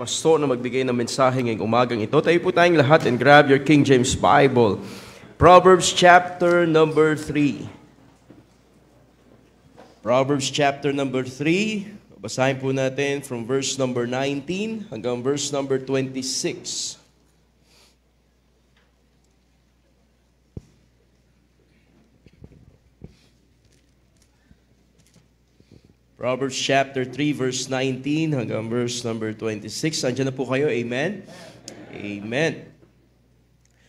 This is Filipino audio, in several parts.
pastor na magbigay ng mensahe ngayong umagang ito. Tayo po tayong lahat and grab your King James Bible. Proverbs chapter number 3. Proverbs chapter number 3. Basahin po natin from verse number 19 hanggang verse number 26. Proverbs chapter 3 verse 19 hanggang verse number 26. Andiyan na po kayo. Amen? Amen.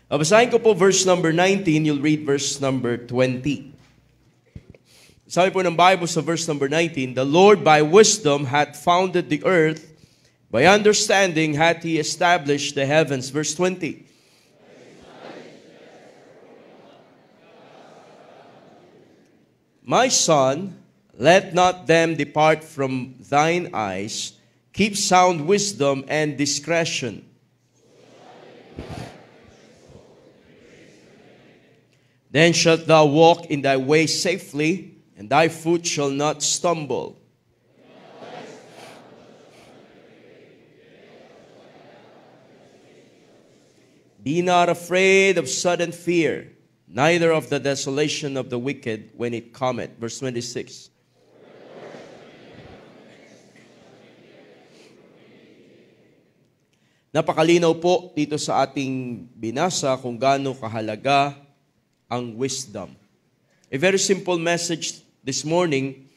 Basahin ko po verse number 19. You'll read verse number 20. Sabi po ng Bible sa verse number 19, "The Lord by wisdom hath founded the earth, by understanding hath He established the heavens." Verse 20. "My son, let not them depart from thine eyes. Keep sound wisdom and discretion. Then shalt thou walk in thy way safely, and thy foot shall not stumble. Be not afraid of sudden fear, neither of the desolation of the wicked when it cometh." Verse 26. Napakalinaw po dito sa ating binasa kung gaano kahalaga ang wisdom. A very simple message this morning,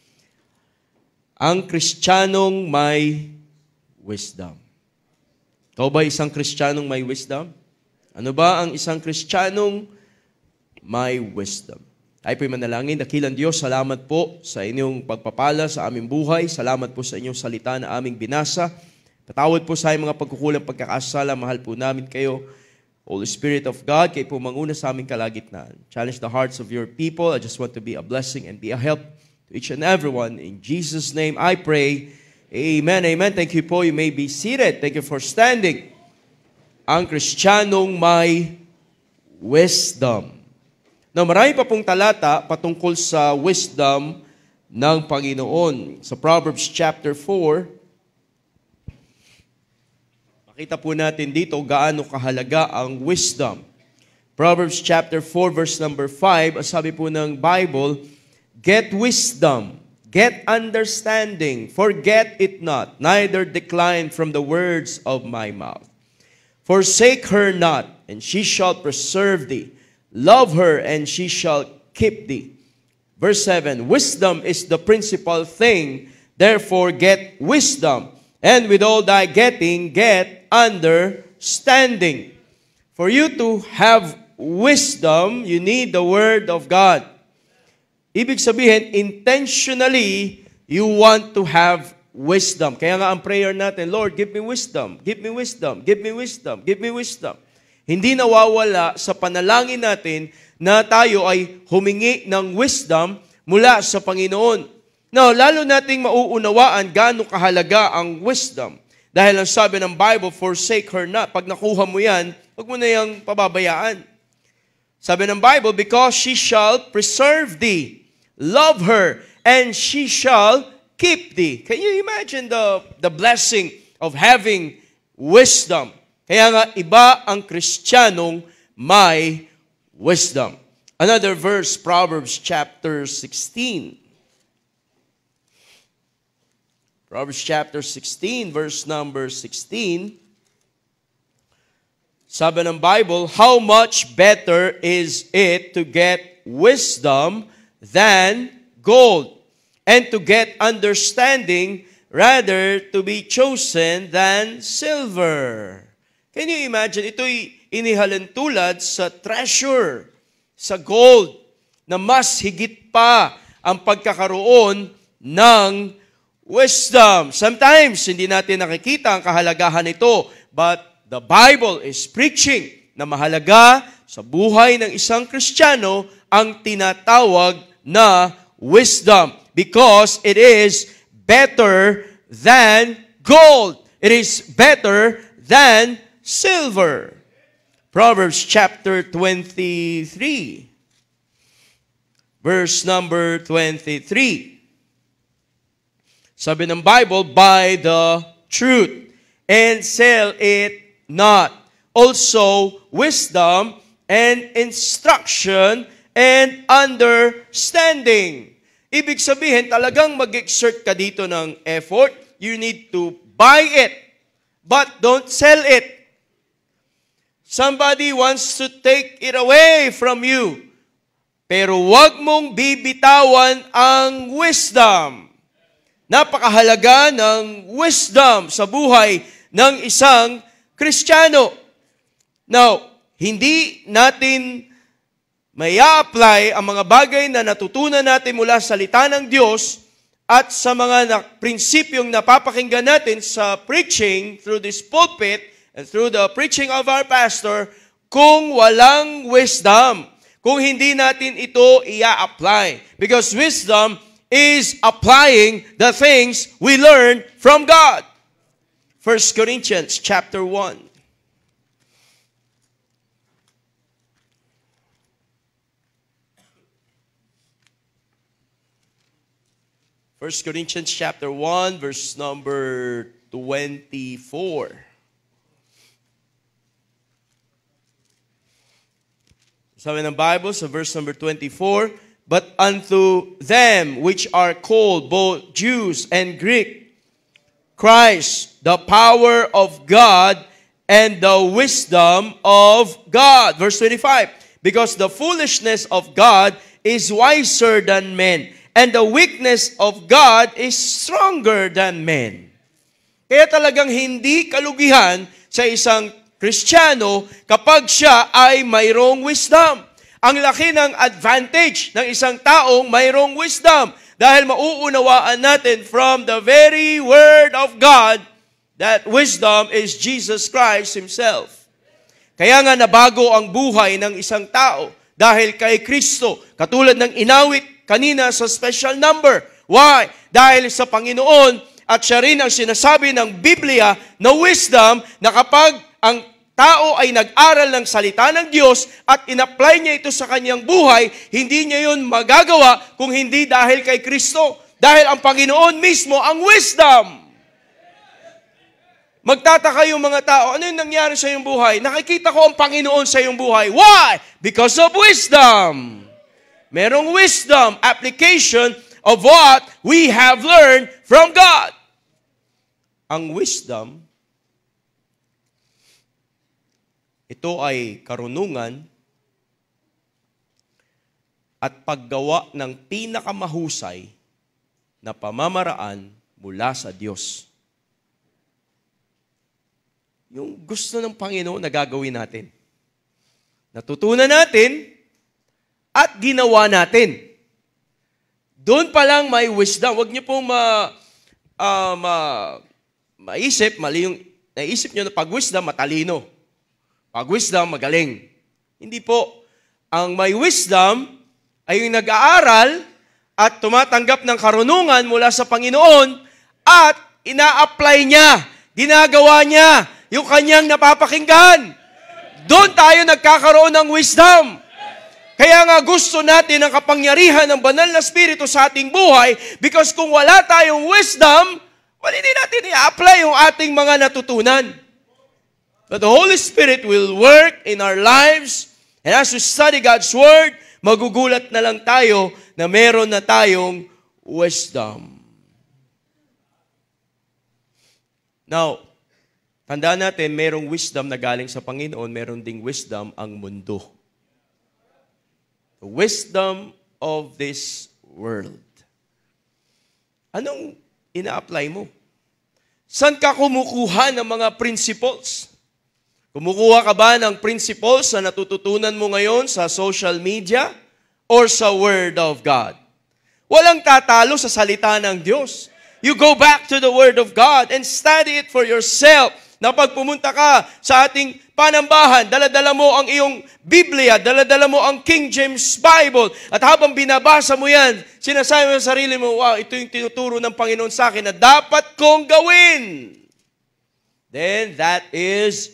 ang Kristiyanong may wisdom. Ikaw ba isang Kristiyanong may wisdom? Ano ba ang isang Kristiyanong may wisdom? Tayo po'y manalangin. Dakilang Diyos, salamat po sa inyong pagpapala sa aming buhay. Salamat po sa inyong salita na aming binasa. Patawad po sa aming mga pagkukulang, pagkakasala. Mahal po namin kayo. Holy Spirit of God, kayo po manguna sa aming kalagitnaan. Challenge the hearts of your people. I just want to be a blessing and be a help to each and everyone. In Jesus' name I pray. Amen. Amen. Thank you po. You may be seated. Thank you for standing. Ang Kristiyanong may wisdom. Now, marami pa pong talata patungkol sa wisdom ng Panginoon. Sa Proverbs chapter 4, makita po natin dito gaano kahalaga ang wisdom. Proverbs chapter 4 verse number 5, sabi po ng Bible, "Get wisdom, get understanding, forget it not, neither decline from the words of my mouth. Forsake her not, and she shall preserve thee. Love her, and she shall keep thee." Verse 7, "Wisdom is the principal thing, therefore get wisdom. And with all thy getting, get understanding." For you to have wisdom, you need the Word of God. Ibig sabihin, intentionally, you want to have wisdom. Kaya nga ang prayer natin, "Lord, give me wisdom, give me wisdom, give me wisdom, give me wisdom." Hindi nawawala sa panalangin natin na tayo ay humingi ng wisdom mula sa Panginoon. Now, lalo nating mauunawaan gaano kahalaga ang wisdom. Dahil ang sabi ng Bible, "Forsake her not." Pag nakuha mo yan, huwag mo na yung pababayaan. Sabi ng Bible, "Because she shall preserve thee. Love her, and she shall keep thee." Can you imagine the blessing of having wisdom? Kaya nga, iba ang Kristiyanong may wisdom. Another verse, Proverbs chapter 16. Proverbs chapter 16, verse number 16. Sabi ng Bible, "How much better is it to get wisdom than gold, and to get understanding rather to be chosen than silver." Can you imagine? Ito'y inihalintulad sa treasure, sa gold, na mas higit pa ang pagkakaroon ng wisdom. Sometimes, hindi natin nakikita ang kahalagahan nito, but the Bible is preaching na mahalaga sa buhay ng isang Kristiyano ang tinatawag na wisdom, because it is better than gold. It is better than silver. Proverbs chapter 23, verse number 23. Sabi ng Bible, "By the truth and sell it not. Also, wisdom and instruction and understanding. Ibig sabihin, talagang mag-exert ka dito ng effort. You need to buy it, but don't sell it. Somebody wants to take it away from you. Pero wag mong bibitawan ang wisdom. Napakahalaga ng wisdom sa buhay ng isang Kristiyano. Now, hindi natin may apply ang mga bagay na natutunan natin mula sa salita ng Diyos at sa mga prinsipyong napapakinggan natin sa preaching through this pulpit and through the preaching of our pastor kung walang wisdom, kung hindi natin ito i-apply. Because wisdom is applying the things we learn from God. 1 Corinthians chapter 1. 1 Corinthians chapter 1, verse number 24. Sabi ng Bible sa verse number 24, but unto them which are called both Jews and Greek, Christ, the power of God and the wisdom of God. Verse 25, because the foolishness of God is wiser than men, and the weakness of God is stronger than men. Kaya talagang hindi kalugihan sa isang Kristiyano kapag siya ay mayroong wisdom. Ang laki ng advantage ng isang taong mayroong wisdom dahil mauunawaan natin from the very Word of God that wisdom is Jesus Christ Himself. Kaya nga nabago ang buhay ng isang tao dahil kay Kristo, katulad ng inawit kanina sa special number. Why? Dahil sa Panginoon at siya rin ang sinasabi ng Biblia na wisdom na kapag ang tao ay nag-aral ng salita ng Diyos at in-apply niya ito sa kanyang buhay, hindi niya yun magagawa kung hindi dahil kay Kristo. Dahil ang Panginoon mismo ang wisdom. Magtataka yung mga tao, ano yung nangyari sa iyong buhay? Nakikita ko ang Panginoon sa iyong buhay. Why? Because of wisdom. Merong wisdom, application of what we have learned from God. Ang wisdom, ito ay karunungan at paggawa ng pinakamahusay na pamamaraan mula sa Diyos. Yung gusto ng Panginoon na gagawin natin. Natutunan natin at ginawa natin. Doon pa lang may wisdom. Huwag niyo pong maisip, mali yung naisip niyo na pag wisdom, matalino. Pag wisdom, magaling. Hindi po. Ang may wisdom ay yung nag-aaral at tumatanggap ng karunungan mula sa Panginoon at ina-apply niya, ginagawa niya yung kanyang napapakinggan. Doon tayo nagkakaroon ng wisdom. Kaya nga gusto natin ang kapangyarihan ng banal na Espiritu sa ating buhay because kung wala tayong wisdom, hindi natin i-apply yung ating mga natutunan. But the Holy Spirit will work in our lives and as we study God's Word, magugulat na lang tayo na meron na tayong wisdom. Now, tandaan natin, merong wisdom na galing sa Panginoon, meron ding wisdom ang mundo. The wisdom of this world. Anong ina-apply mo? Saan ka kumukuha ng mga principles? Kumukuha ka ba ng principles na natututunan mo ngayon sa social media or sa Word of God? Walang tatalo sa salita ng Diyos. You go back to the Word of God and study it for yourself. Na pag pumunta ka sa ating panambahan, dala-dala mo ang iyong Biblia, dala-dala mo ang King James Bible, at habang binabasa mo yan, sinasabi mo sa sarili mo, wow, ito yung tinuturo ng Panginoon sa akin na dapat kong gawin. Then that is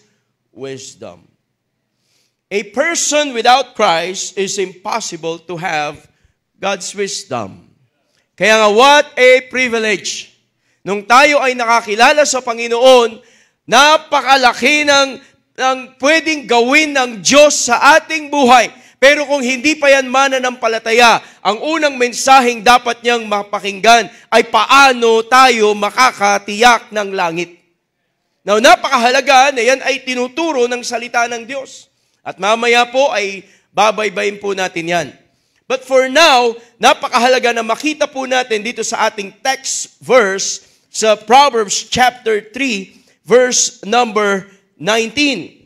wisdom. A person without Christ is impossible to have God's wisdom. Kaya nga, what a privilege. Nung tayo ay nakakilala sa Panginoon, Napakalaki ng pwedeng gawin ng Diyos sa ating buhay. Pero kung hindi pa yan mananampalataya, ang unang mensaheng dapat niyang mapakinggan ay paano tayo makakatiyak ng langit. Now, napakahalaga na yan ay tinuturo ng salita ng Diyos. At mamaya po ay babaybayin po natin yan. But for now, napakahalaga na makita po natin dito sa ating text verse sa Proverbs chapter 3, verse number 19.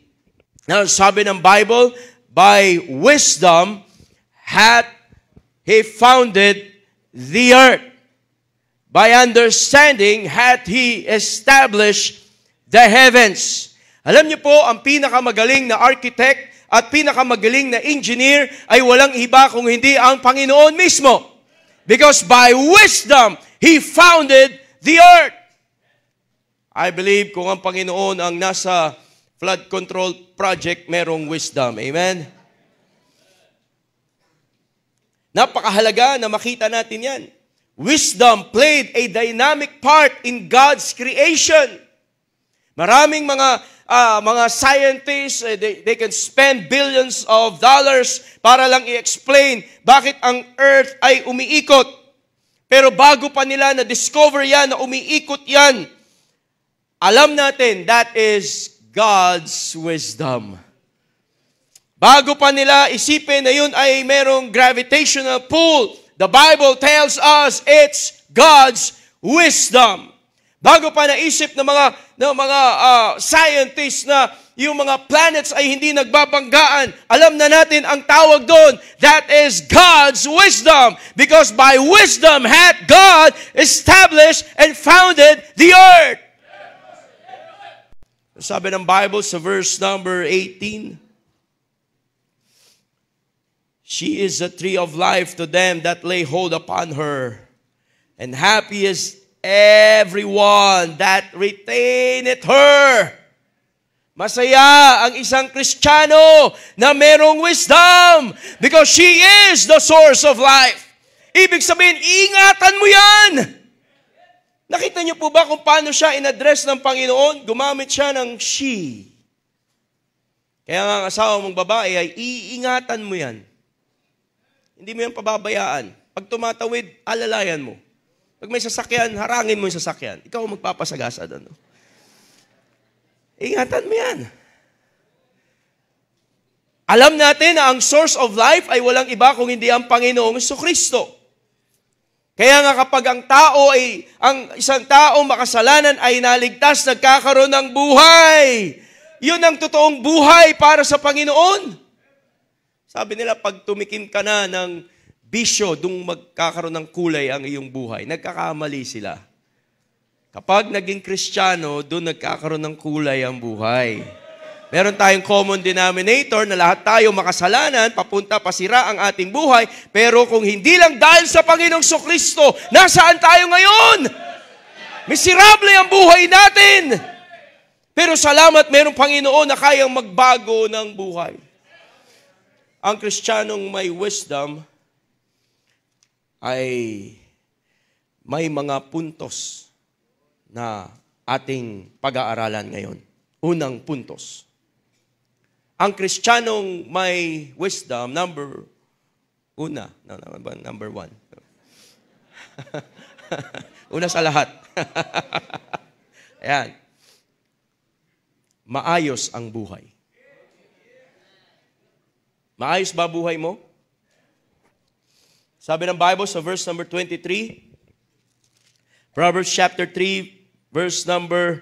Now, sabi ng Bible, by wisdom hath he founded the earth. By understanding hath he established the heavens. Alam niyo po, ang pinakamagaling na architect at pinakamagaling na engineer ay walang iba kung hindi ang Panginoon mismo. Because by wisdom, he founded the earth. I believe kung ang Panginoon ang nasa flood control project, merong wisdom. Amen? Napakahalaga na makita natin yan. Wisdom played a dynamic part in God's creation. Maraming mga scientists, they can spend billions of dollars para lang i-explain bakit ang earth ay umiikot. Pero bago pa nila na-discover yan, na umiikot yan, alam natin that is God's wisdom. Bago pa nila isipin na yun ay merong gravitational pull, the Bible tells us it's God's wisdom. Bago pa naisip ng mga scientists na yung mga planets ay hindi nagbabanggaan, alam na natin ang tawag doon, that is God's wisdom. Because by wisdom hath God established and founded the earth. Sabi ng Bible sa verse number 18, she is a tree of life to them that lay hold upon her, and happy is everyone that retaineth her. Masaya ang isang Kristiyano na merong wisdom because she is the source of life. Ibig sabihin, ingatan mo yan. Nakita niyo po ba kung paano siya in-address ng Panginoon? Gumamit siya ng she. Kaya nga ang asawa mong babae ay iingatan mo yan. Hindi mo yan pababayaan. Pag tumatawid, alalayan mo. Pag may sasakyan, harangin mo yung sasakyan. Ikaw ang magpapasagasa doon. Ingatan mo yan. Alam natin na ang source of life ay walang iba kung hindi ang Panginoong Jesucristo. Kaya nga kapag ang isang tao makasalanan ay naligtas, nagkakaroon ng buhay. Yun ang totoong buhay para sa Panginoon. Sabi nila, pag tumikim ka na ng bisyo, dung magkakaroon ng kulay ang iyong buhay. Nagkakamali sila. Kapag naging Kristiyano, doon nagkakaroon ng kulay ang buhay. Meron tayong common denominator na lahat tayo makasalanan, papunta pasira ang ating buhay, pero kung hindi lang dahil sa Panginoong Jesucristo, nasaan tayo ngayon? Miserable ang buhay natin. Pero salamat, merong Panginoon na kayang magbago ng buhay. Ang Kristiyanong may wisdom ay may mga puntos na ating pag-aaralan ngayon. Unang puntos. Ang Kristiyanong may wisdom, number one. Una sa lahat. Ayan. Maayos ang buhay. Maayos ba buhay mo? Sabi ng Bible sa verse number 23, Proverbs chapter 3, verse number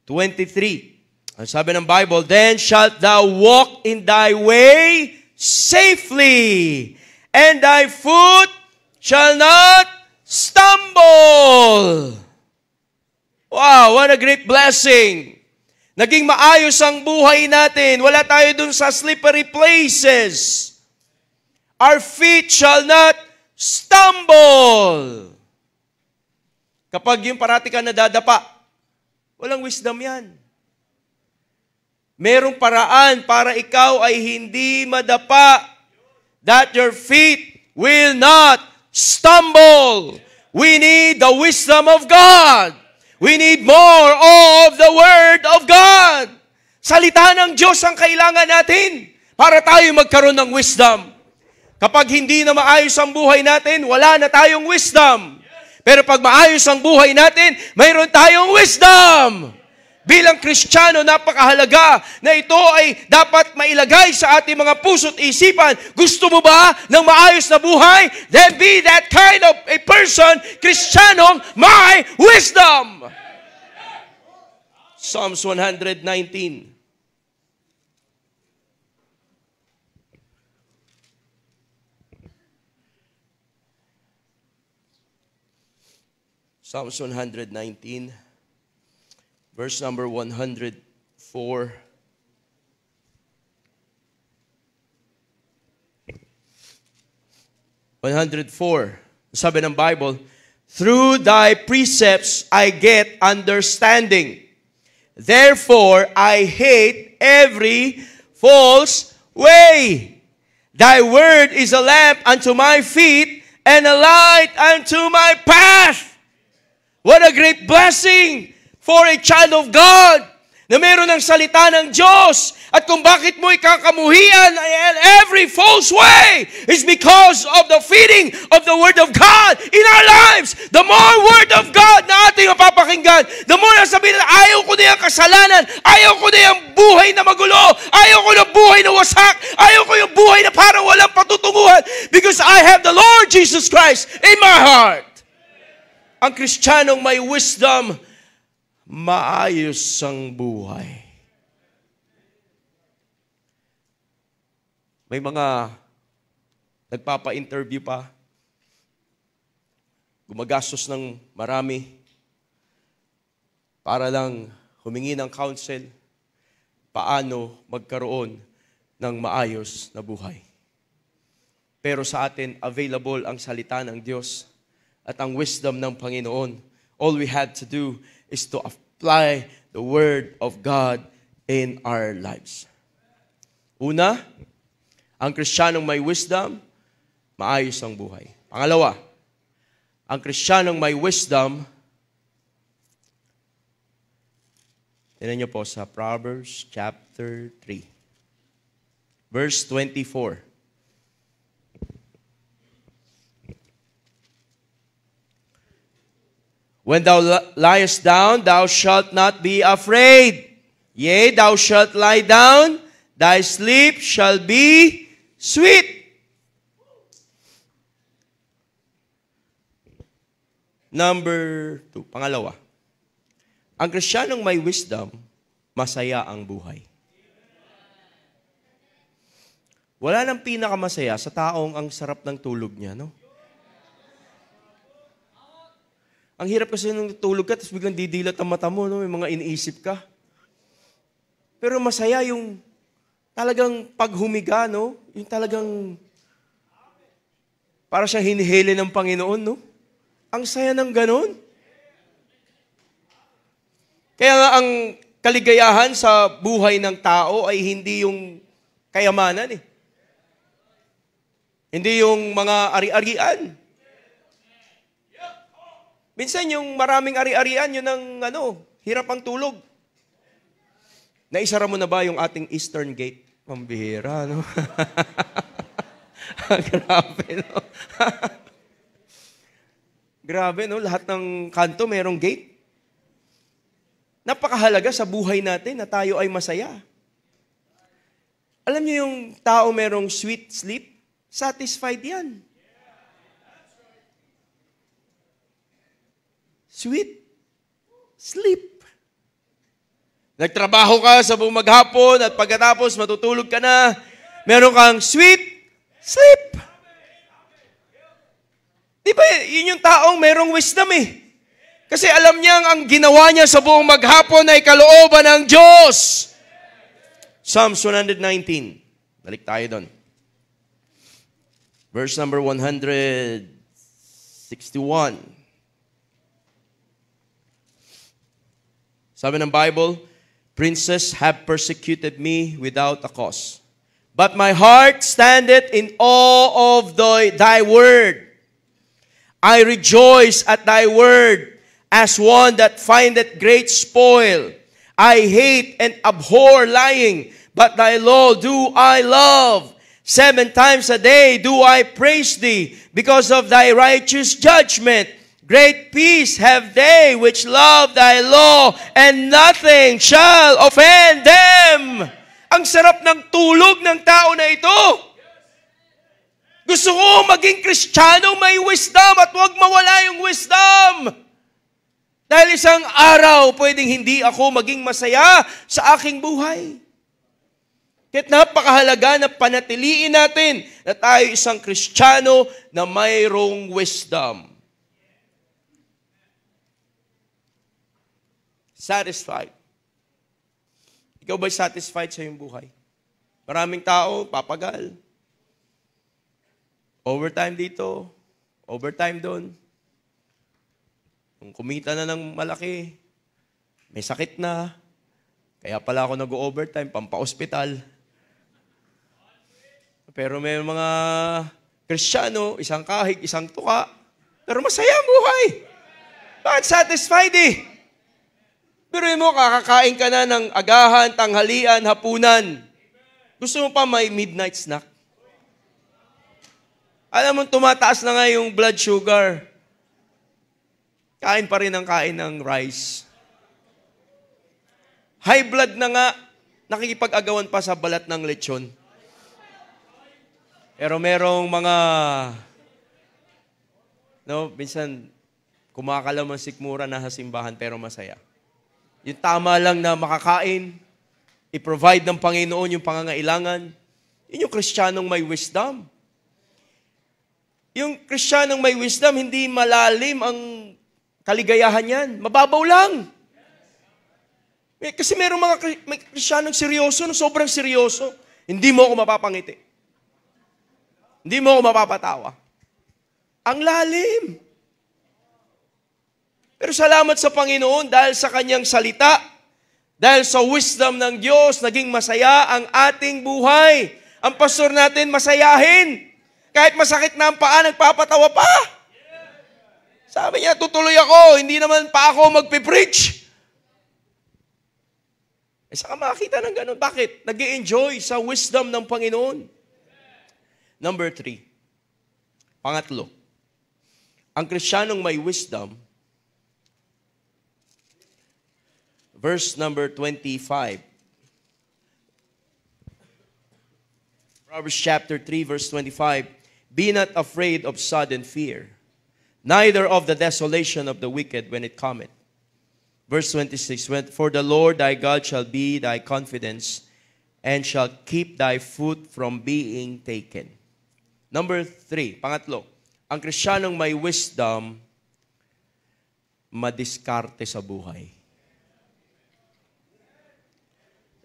23. Ang sabi ng Bible, then shalt thou walk in thy way safely, and thy foot shall not stumble. Wow, what a great blessing. Naging maayos ang buhay natin. Wala tayo dun sa slippery places. Our feet shall not stumble. Kapag yung parati ka nadadapa, walang wisdom yan. Merong paraan para ikaw ay hindi madapa, that your feet will not stumble. We need the wisdom of God. We need more of the Word of God. Salita ng Diyos ang kailangan natin para tayo magkaroon ng wisdom. Kapag hindi na maayos ang buhay natin, wala na tayong wisdom. Pero pag maayos ang buhay natin, mayroon tayong wisdom. Bilang Kristiyano, napakahalaga na ito ay dapat mailagay sa ating mga puso't isipan. Gusto mo ba ng maayos na buhay? Then be that kind of a person, Kristiyanong may wisdom. Psalms 119. Psalms 119. Verse number 104. 104. Sabi ng Bible, through thy precepts I get understanding. Therefore I hate every false way. Thy word is a lamp unto my feet and a light unto my path. What a great blessing for a child of God na meron ng salita ng Diyos. At kung bakit mo ikakamuhian and every false way is because of the feeding of the Word of God in our lives. The more Word of God na ating mapapakinggan, the more na sabihin na ayaw ko na yung kasalanan, ayaw ko na yung buhay na magulo, ayaw ko na buhay na wasak, ayaw ko yung buhay na parang walang patutunguhan because I have the Lord Jesus Christ in my heart. Ang Kristiyanong may wisdom, maayos ang buhay. May mga nagpapa-interview pa, gumagastos ng marami para lang humingi ng counsel paano magkaroon ng maayos na buhay. Pero sa atin, available ang salita ng Diyos at ang wisdom ng Panginoon. All we had to do is to apply the Word of God in our lives. Una, ang Kristiyanong may wisdom, maayos ang buhay. Pangalawa, ang Kristiyanong may wisdom, tingnan niyo po sa Proverbs chapter 3, verse 24. When thou liest down, thou shalt not be afraid. Yea, thou shalt lie down, thy sleep shall be sweet. Number 2, pangalawa. Ang Kristiyanong may wisdom, masaya ang buhay. Wala nang pinakamasaya sa taong ang sarap ng tulog niya, no? Ang hirap kasi nung tulog ka, tapos biglang didilat ang mata mo, no? May mga iniisip ka. Pero masaya yung talagang paghumiga, no? Yung talagang para siyang hinihili ng Panginoon, no? Ang saya ng ganon. Kaya nga ang kaligayahan sa buhay ng tao ay hindi yung kayamanan, eh. Hindi yung mga ari-arian. Minsan yung maraming ari-arian, yun ang hirap ang tulog. Naisara mo na ba yung ating Eastern Gate? Pambihira, no? Grabe, no? Grabe, no? Lahat ng kanto merong gate. Napakahalaga sa buhay natin na tayo ay masaya. Alam niyo yung tao merong sweet sleep? Satisfied yan. Sweet sleep. Nagtrabaho ka sa buong maghapon at pagkatapos matutulog ka na, meron kang sweet sleep. Di ba, yun yung taong merong wisdom eh. Kasi alam niya ang ginawa niya sa buong maghapon ay kalooban ng Diyos. Psalms 119. Balik tayo doon. Verse number 161. Sabi ng Bible, princes have persecuted me without a cause. But my heart standeth in awe of thy word. I rejoice at thy word. as one that findeth great spoil. I hate and abhor lying, but thy law do I love. 7 times a day do I praise thee, because of thy righteous judgment. Great peace have they which love thy law, and nothing shall offend them. Ang sarap ng tulog ng tao na ito. Gusto ko maging Kristiyano may wisdom at huwag mawala yung wisdom. Dahil isang araw, pwedeng hindi ako maging masaya sa aking buhay. Kaya't napakahalaga na panatiliin natin na tayo isang Kristiyano na mayroong wisdom. Satisfied. Ikaw ba'y satisfied sa iyong buhay? Maraming tao, papagal. Overtime dito, overtime doon. Kung kumita na ng malaki, may sakit na, kaya pala ako nag-overtime, pampa-hospital. Pero may mga Kristiyano, isang kahig, isang tuka, pero masaya ang buhay. Bakit satisfied eh? Pero mo, kakakain ka na ng agahan, tanghalian, hapunan. Gusto mo pa may midnight snack? Alam mo, tumataas na nga yung blood sugar. Kain pa rin ang kain ng rice. High blood na nga, nakikipag-agawan pa sa balat ng lechon. Pero merong mga, minsan, kumakalaman sikmura na sa simbahan pero masaya. Yung tama lang na makakain, i-provide ng Panginoon yung pangangailangan. Yun yung Kristiyanong may wisdom. Yung Kristiyanong may wisdom, hindi malalim ang kaligayahan yan. Mababaw lang. Kasi merong mga Kristiyanong seryoso, sobrang seryoso. Hindi mo ako mapapangiti. Hindi mo ako mapapatawa. Ang lalim. Pero salamat sa Panginoon dahil sa kanyang salita, dahil sa wisdom ng Diyos, naging masaya ang ating buhay. Ang pastor natin masayahin. Kahit masakit na ang paa, nagpapatawa pa. Sabi niya, tutuloy ako, hindi naman pa ako magpipreach. Saka makakita ng ganun. Bakit? Nag-i-enjoy sa wisdom ng Panginoon. Number 3. Pangatlo. Ang Kristiyanong may wisdom, verse number 25. Proverbs chapter 3, verse 25. Be not afraid of sudden fear, neither of the desolation of the wicked when it cometh. Verse 26. For the Lord thy God shall be thy confidence, and shall keep thy foot from being taken. Number 3, pangatlo. Ang Kristiyanong may wisdom, madiskarte sa buhay.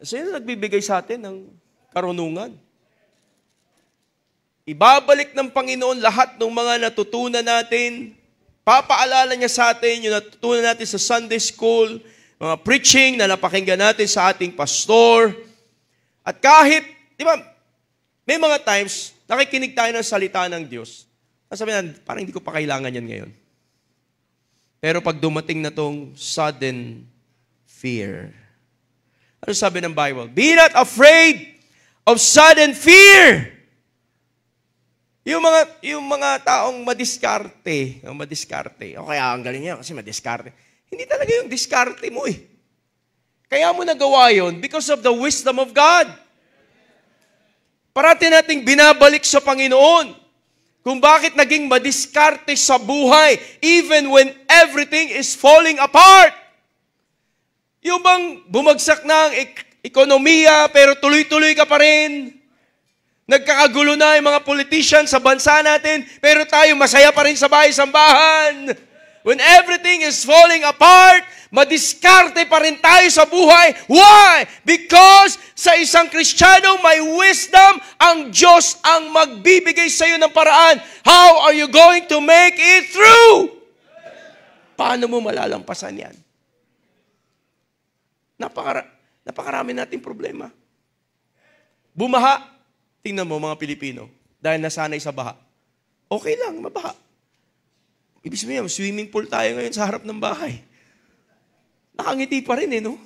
Sino nagbibigay sa atin ng karunungan? Ibabalik ng Panginoon lahat ng mga natutunan natin. Papaalala niya sa atin yung natutunan natin sa Sunday school, mga preaching na napakinggan natin sa ating pastor. At kahit, di ba, may mga times, nakikinig tayo ng salita ng Diyos. Sabi na, parang hindi ko pa kailangan yan ngayon. Pero pag dumating na tong sudden fear, ano sabi ng Bible? Be not afraid of sudden fear. Yung mga taong madiskarte, o kaya ang galing niya kasi madiskarte. Hindi talaga yung diskarte mo eh. Kaya mo nagawa yun because of the wisdom of God. Parati nating binabalik sa Panginoon kung bakit naging madiskarte sa buhay even when everything is falling apart. Yung bang bumagsak na ang ekonomiya pero tuloy-tuloy ka pa rin. Nagkakagulo na yung mga politicians sa bansa natin, pero tayo masaya pa rin sa bahay-sambahan. When everything is falling apart, madiskarte pa rin tayo sa buhay. Why? Because sa isang Kristiyano may wisdom, ang Diyos ang magbibigay sa iyo ng paraan. How are you going to make it through? Paano mo malalampasan yan? Napakarami nating problema. Bumaha. Tingnan mo mga Pilipino, dahil nasanay sa baha. Okay lang, mabaha. Ibig sabihin, swimming pool tayo ngayon sa harap ng bahay. Nakangiti pa rin no?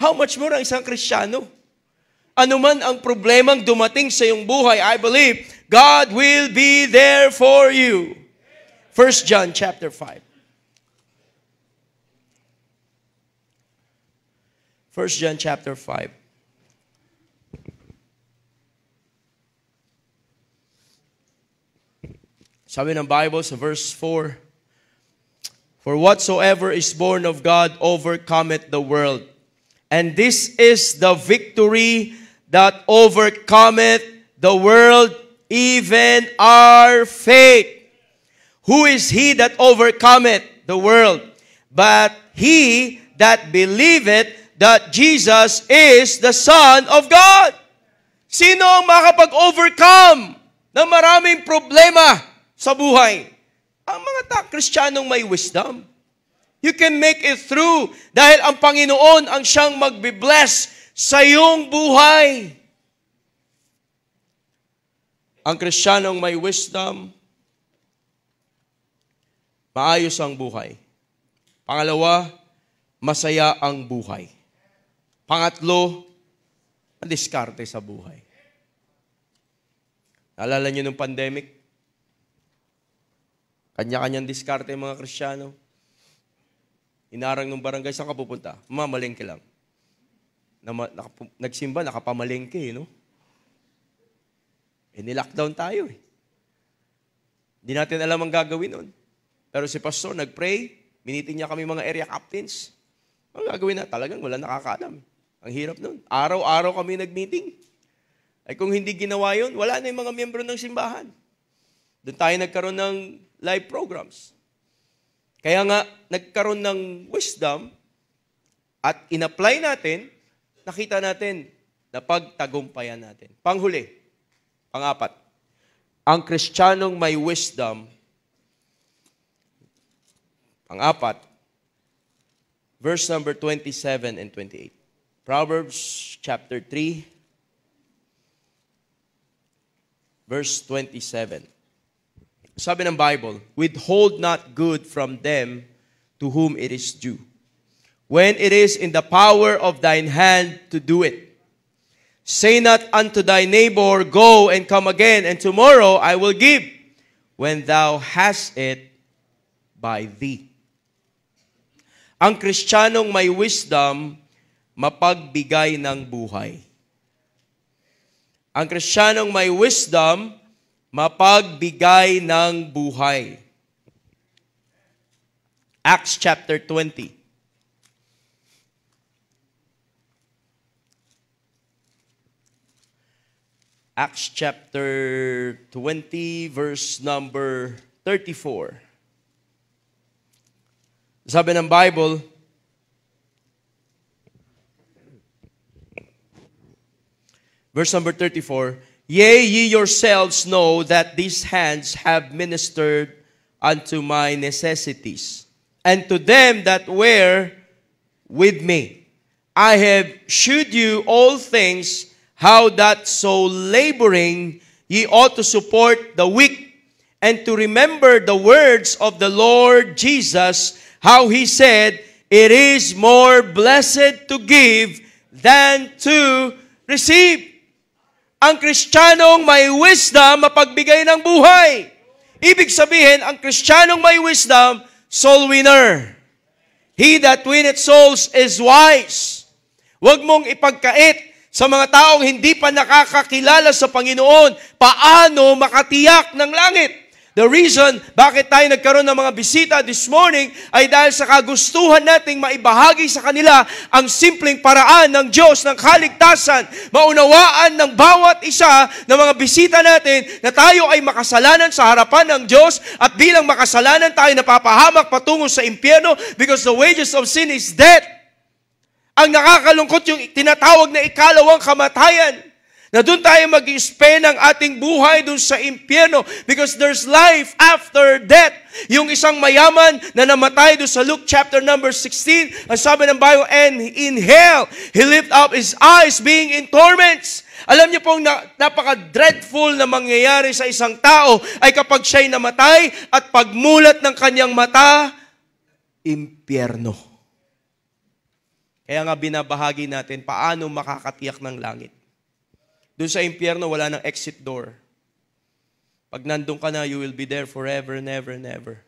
How much more ang isang Kristiyano? Ano man ang problemang dumating sa iyong buhay, I believe God will be there for you. 1 John chapter 5. 1 John chapter 5. Sabi ng Bible sa verse 4, "For whatsoever is born of God overcometh the world. And this is the victory that overcometh the world, even our faith. Who is he that overcometh the world? But he that believeth that Jesus is the Son of God." Sino ang makapag-overcome ng maraming problema sa buhay? Ang mga Kristiyanong may wisdom. You can make it through dahil ang Panginoon ang siyang magbe-bless sa iyong buhay. Ang Kristiyanong may wisdom, maayos ang buhay. Pangalawa, masaya ang buhay. Pangatlo, diskarte sa buhay. Naalala niyo nung pandemic? Kanya-kanyang diskarte yung mga Kristiyano. Inarang ng barangay, saan ka pupunta? Mamalengke lang. Nagsimba, nakapamalengke, no? Ni-lockdown tayo Hindi natin alam ang gagawin nun. Pero si pastor nag-pray, miniting niya kami mga area captains. Ang gagawin na, talagang wala nakakaalam. Ang hirap nun. Araw-araw kami nag-meeting. Ay kung hindi ginawa yun, wala na yung mga miyembro ng simbahan. Doon tayo nagkaroon ng live programs. Kaya nga, nagkaroon ng wisdom at in-apply natin, nakita natin na pagtagumpayan natin. Panghuli, pangapat, ang Kristiyanong may wisdom, pangapat, verse number 27 and 28. Proverbs chapter 3, verse 27. Sabi ng Bible, "Withhold not good from them to whom it is due, when it is in the power of thine hand to do it. Say not unto thy neighbor, Go and come again, and tomorrow I will give, when thou hast it by thee." Ang Kristiyanong may wisdom, mapagbigay ng buhay. Ang Kristiyanong may wisdom, mapagbigay ng buhay. Acts chapter 20. Acts chapter 20, verse number 34. Sabi ng Bible, verse number 34, "Yea, ye yourselves know that these hands have ministered unto my necessities, and to them that were with me. I have shewed you all things, how that so laboring ye ought to support the weak, and to remember the words of the Lord Jesus, how he said, It is more blessed to give than to receive." Ang Kristiyanong may wisdom, mapagbigay ng buhay. Ibig sabihin, ang Kristiyanong may wisdom, soul winner. He that winneth souls is wise. Huwag mong ipagkait sa mga taong hindi pa nakakakilala sa Panginoon paano makatiyak ng langit. The reason bakit tayo nagkaroon ng mga bisita this morning ay dahil sa kagustuhan nating maibahagi sa kanila ang simpleng paraan ng Diyos ng kaligtasan. Maunawaan ng bawat isa ng mga bisita natin na tayo ay makasalanan sa harapan ng Diyos at bilang makasalanan tayo napapahamak patungo sa impyerno because the wages of sin is death. Ang nakakalungkot yung tinatawag na ikalawang kamatayan. Na doon tayo mag-spend ang ating buhay doon sa impyerno because there's life after death. Yung isang mayaman na namatay doon sa Luke chapter number 16, ang sabi ng Bible, and in hell, he lift up his eyes being in torments. Alam niyo pong napaka-dreadful na mangyayari sa isang tao ay kapag siya'y namatay at pagmulat ng kanyang mata, impyerno. Kaya nga binabahagi natin paano makakatiyak ng langit. Doon sa impyerno, wala nang exit door. Pag nandun ka na, you will be there forever, never, never.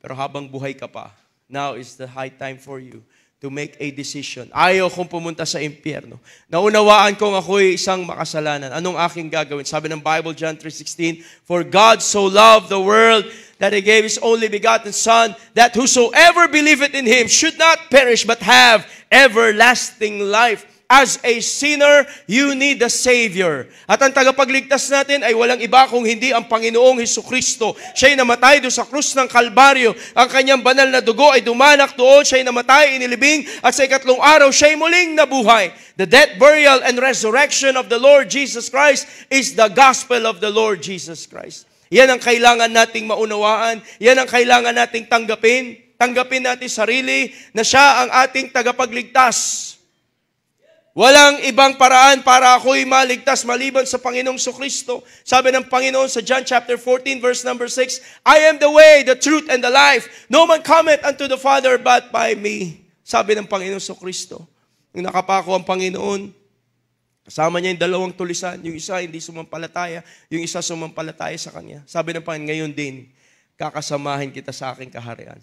Pero habang buhay ka pa, now is the high time for you to make a decision. Ayaw kong pumunta sa impyerno. Naunawaan kong ako'y isang makasalanan. Anong aking gagawin? Sabi ng Bible, John 3:16, for God so loved the world that He gave His only begotten Son, that whosoever believeth in Him should not perish but have everlasting life. As a sinner, you need a Savior. At ang tagapagligtas natin ay walang iba kung hindi ang Panginoong Hesukristo. Siya'y namatay doon sa krus ng Kalbaryo. Ang kanyang banal na dugo ay dumanak doon. Siya'y namatay, inilibing, at sa ikatlong araw, siya'y muling nabuhay. The death, burial, and resurrection of the Lord Jesus Christ is the gospel of the Lord Jesus Christ. Yan ang kailangan nating maunawaan. Yan ang kailangan nating tanggapin. Tanggapin natin sarili na siya ang ating tagapagligtas. Walang ibang paraan para ako'y maligtas maliban sa Panginoong Kristo. Sabi ng Panginoon sa John chapter 14 verse number 6, I am the way, the truth, and the life. No man cometh unto the Father but by me. Sabi ng Panginoong Kristo. Yung nakapako ang Panginoon, kasama niya yung dalawang tulisan. Yung isa hindi sumampalataya, yung isa sumampalataya sa Kanya. Sabi ng Panginoon, ngayon din, kakasamahin kita sa aking kaharian.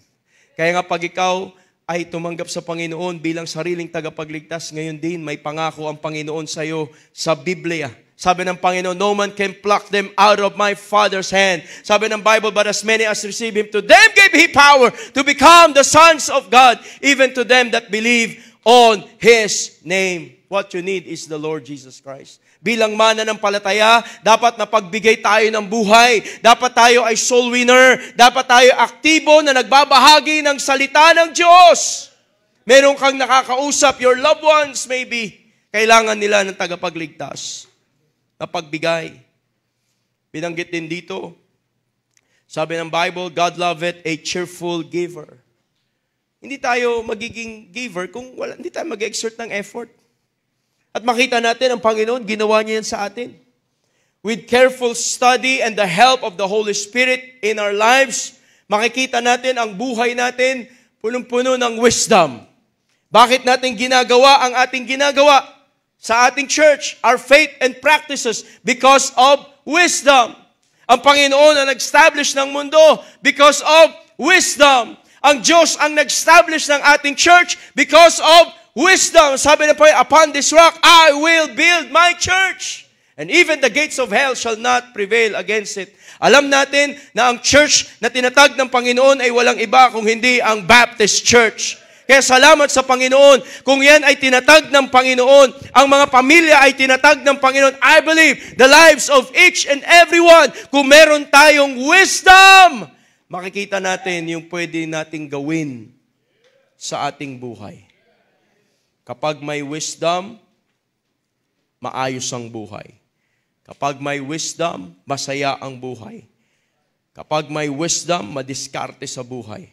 Kaya nga pag ikaw ay tumanggap sa Panginoon bilang sariling tagapagligtas, ngayon din may pangako ang Panginoon sa iyo sa Biblia. Sabi ng Panginoon, no man can pluck them out of my Father's hand. Sabi ng Bible, but as many as receive Him, to them gave He power to become the sons of God, even to them that believe on His name. What you need is the Lord Jesus Christ. Bilang mananampalataya, dapat napagbigay tayo ng buhay. Dapat tayo ay soul winner. Dapat tayo aktibo na nagbabahagi ng salita ng Diyos. Meron kang nakakausap, your loved ones maybe, kailangan nila ng tagapagligtas. Napagbigay. Binanggit din dito, sabi ng Bible, God loveth a cheerful giver. Hindi tayo magiging giver kung hindi tayo mag-exert ng effort. At makita natin, ang Panginoon, ginawa niya yan sa atin. With careful study and the help of the Holy Spirit in our lives, makikita natin ang buhay natin punong-puno ng wisdom. Bakit natin ginagawa ang ating ginagawa sa ating church, our faith and practices? Because of wisdom. Ang Panginoon ang nag-establish ng mundo because of wisdom. Ang Diyos ang nag-establish ng ating church because of wisdom. Sabi na po, upon this rock, I will build my church. And even the gates of hell shall not prevail against it. Alam natin na ang church na tinatag ng Panginoon ay walang iba kung hindi ang Baptist Church. Kaya salamat sa Panginoon. Kung yan ay tinatag ng Panginoon, ang mga pamilya ay tinatag ng Panginoon, I believe the lives of each and everyone, kung meron tayong wisdom, makikita natin yung pwede nating gawin sa ating buhay. Kapag may wisdom, maayos ang buhay. Kapag may wisdom, masaya ang buhay. Kapag may wisdom, madiskarte sa buhay.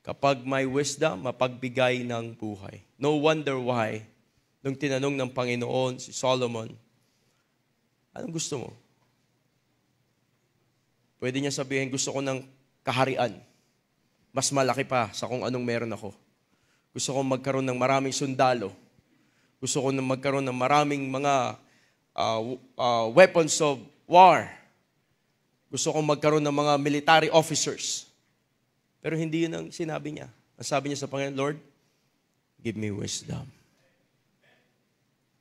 Kapag may wisdom, mapagbigay ng buhay. No wonder why, nung tinanong ng Panginoon si Solomon, anong gusto mo? Pwede niya sabihin, gusto ko ng kaharian. Mas malaki pa sa kung anong meron ako. Gusto kong magkaroon ng maraming sundalo. Gusto ko magkaroon ng maraming mga weapons of war. Gusto kong magkaroon ng mga military officers. Pero hindi yun ang sinabi niya. Ang sabi niya sa Panginoon, Lord, give me wisdom.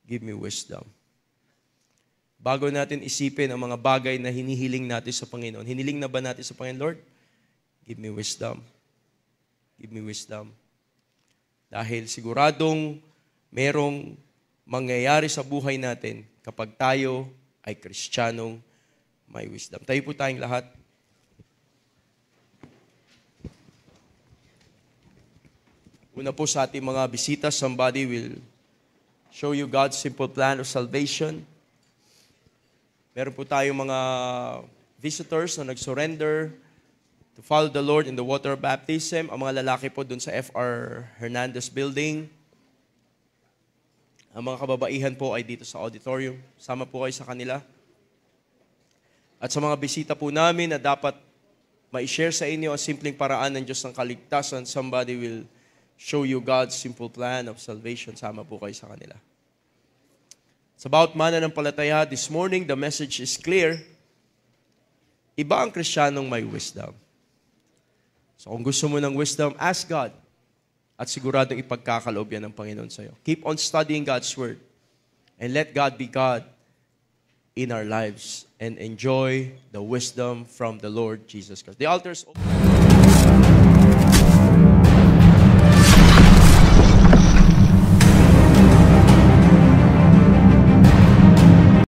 Give me wisdom. Bago natin isipin ang mga bagay na hinihiling natin sa Panginoon, hiniling na ba natin sa Panginoon, Lord, give me wisdom. Give me wisdom. Dahil siguradong merong mangyayari sa buhay natin kapag tayo ay Kristiyanong may wisdom. Tayo po tayong lahat. Una po sa ating mga bisita, somebody will show you God's simple plan of salvation. Meron po tayong mga visitors na nag-surrender to follow the Lord in the water baptism. Ang mga lalaki po dun sa F.R. Hernandez Building. Ang mga kababaihan po ay dito sa auditorium. Sama po kayo sa kanila. At sa mga bisita po namin na dapat ma-share sa inyo ang simpleng paraan ng Diyos ng kaligtasan, somebody will show you God's simple plan of salvation. Sama po kayo sa kanila. It's about mananampalataya. This morning, the message is clear. Iba ang Kristiyanong may wisdom. So kung gusto mo ng wisdom, ask God. At siguradong ipagkakaloob yan ng Panginoon sa iyo. Keep on studying God's Word. And let God be God in our lives. And enjoy the wisdom from the Lord Jesus Christ. The altar is open.